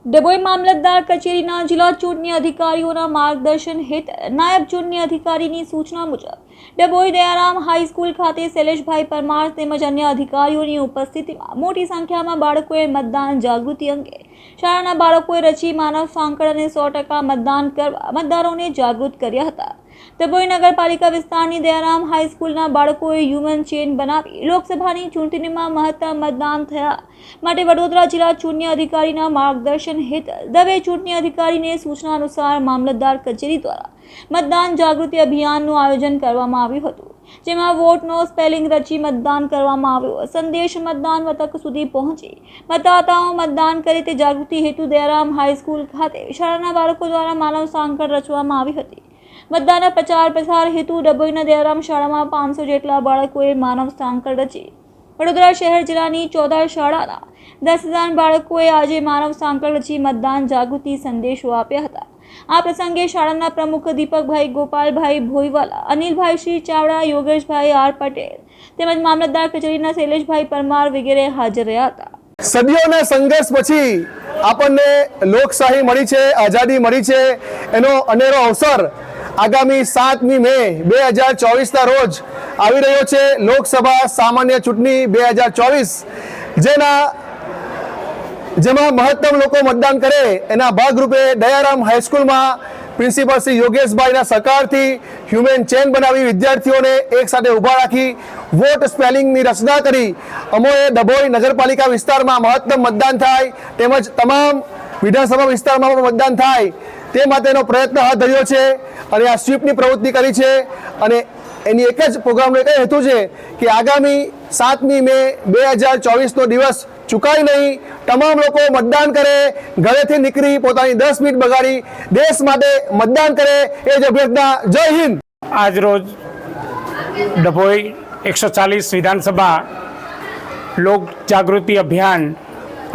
ડભોઈ મામલતદાર કચેરીના જિલ્લા ચૂંટણી અધિકારીઓના માર્ગદર્શન હેઠળ નાયબ ચૂંટણી અધિકારીની સૂચના મુજબ ડભોઈ દયારામ હાઈસ્કૂલ ખાતે શૈલેષભાઈ પરમાર તેમજ અન્ય અધિકારીઓની ઉપસ્થિતિમાં મોટી સંખ્યામાં બાળકોએ મતદાન જાગૃતિ અંગે શાળાના બાળકોએ રચી માનવ સાંકળ અને 100% મતદાન કરવા મતદારોને જાગૃત કર્યા હતા। ડભોઈ નગરપાલિકા વિસ્તારની દયારામ હાઈસ્કૂલના બાળકોએ હ્યુમન ચેન બનાવી લોકસભાની ચૂંટણીમાં મહત્તમ મતદાન થયા માટે વડોદરા જિલ્લા ચૂંટણી અધિકારીના માર્ગદર્શન હેઠળ દવે ચૂંટણી અધિકારીને સૂચના અનુસાર મામલતદાર કચેરી દ્વારા મતદાન જાગૃતિ અભિયાનનું આયોજન કરવામાં આવ્યું હતું, જેમાં વોટનો સ્પેલિંગ રચી મતદાન કરવામાં આવ્યો। સંદેશ મતદાન મથક સુધી પહોંચી મતદાતાઓ મતદાન કરે તે જાગૃતિ હેતુ દયારામ હાઈસ્કૂલ ખાતે શાળાના બાળકો દ્વારા માનવ સાંકળ રચવામાં આવી હતી। મતદાનના પ્રચાર પ્રસાર હેતુ ડભોઈના દયારામ શાળામાં 500 જેટલા બાળકોએ માનવ સાંકળ રચી વડોદરા શહેર જિલ્લાની 14 શાળાના 10,000 બાળકોએ આજે માનવ સાંકળ રચી મતદાન જાગૃતિ સંદેશો આપ્યા હતા। આ પ્રસંગે શાળાના પ્રમુખ દીપકભાઈ ગોપાલભાઈ ભોઈવાલા, અનિલભાઈ શ્રી ચાવડા, યોગેશભાઈ આર પટેલ તેમજ મામલતદાર કચેરીના શૈલેષભાઈ પરમાર વગેરે હાજર રહ્યા હતા। સદીઓના સંઘર્ષ પછી આપણને લોકશાહી મળી છે, આઝાદી મળી છે। એનો અનેરો અવસર આગામી 7મી મે 2024ના રોજ આવી રહ્યો છે। લોકસભા સામાન્ય ચૂંટણી 2024 જેમાં મહત્તમ લોકો મતદાન કરે એના ભાગરૂપે દયારામ હાઈસ્કૂલમાં પ્રિન્સિપલ શ્રી યોગેશભાઈના સહકારથી હ્યુમન ચેન બનાવી વિદ્યાર્થીઓને એક સાથે ઊભા રાખી વોટ સ્પેલિંગની રચના કરી અમોએ ડભોઈ નગરપાલિકા વિસ્તારમાં મહત્તમ મતદાન થાય તેમજ તમામ વિધાનસભા વિસ્તારમાં પણ મતદાન થાય તે માટેનો પ્રયત્ન હાથ ધર્યો છે અને આ સ્વીપની પ્રવૃત્તિ કરી છે। અને એની એક જ પ્રોગ્રામનો એક જ હેતુ છે કે આગામી 7મી મે 2024નો દિવસ ચૂકાય નહીં, તમામ લોકો મતદાન કરે, ઘરેથી નીકળી પોતાની 10 મિનિટ બગાડી દેશ માટે મતદાન કરે એ જ અભ્યર્થના। જય હિન્દ। આજ રોજ ડભોઈ 140 વિધાનસભા લોક જાગૃતિ અભિયાન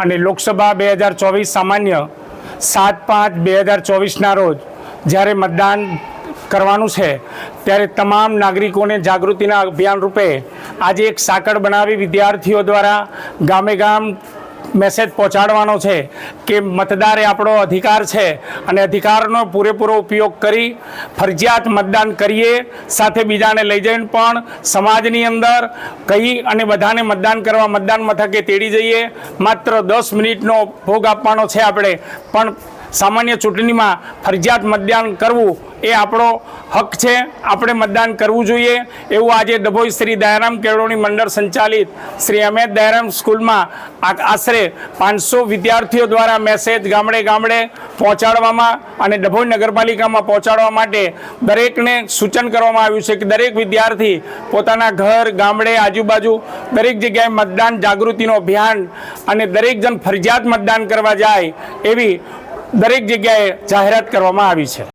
અને લોકસભા 2024 સામાન્ય 7/5/2024ના રોજ જ્યારે મતદાન કરવાનું છે ત્યારે તમામ નાગરિકોને જાગૃતિના અભિયાન રૂપે આજે એક સાંકળ બનાવી વિદ્યાર્થીઓ દ્વારા ગામે ગામ મેસેજ પહોંચાડવાનો છે કે મતદાર એ આપણો અધિકાર છે અને અધિકારનો પૂરેપૂરો ઉપયોગ કરી ફરજિયાત મતદાન કરીએ, સાથે બીજાને લઈ જઈને પણ સમાજની અંદર કહી અને બધાને મતદાન કરવા મતદાન મથકે તેડી જઈએ। માત્ર 10 મિનિટનો ભોગ આપવાનો છે આપણે, પણ સામાન્ય ચૂંટણીમાં ફરજિયાત મતદાન કરવું એ આપણો હક છે, આપણે મતદાન કરવું જોઈએ એવું આજે ડભોઈ શ્રી દયારામ કેળવણી મંડળ સંચાલિત શ્રી અમિત દયારામ સ્કૂલમાં આશરે 500 વિદ્યાર્થીઓ દ્વારા મેસેજ ગામડે ગામડે પહોંચાડવામાં અને ડભોઈ નગરપાલિકામાં પહોંચાડવા માટે દરેકને સૂચન કરવામાં આવ્યું છે કે દરેક વિદ્યાર્થી પોતાના ઘર, ગામડે, આજુબાજુ દરેક જગ્યાએ મતદાન જાગૃતિનો અભિયાન અને દરેક જણ ફરજિયાત મતદાન કરવા જાય એવી દરેક જગ્યાએ જાહેરાત કરવામાં આવી છે।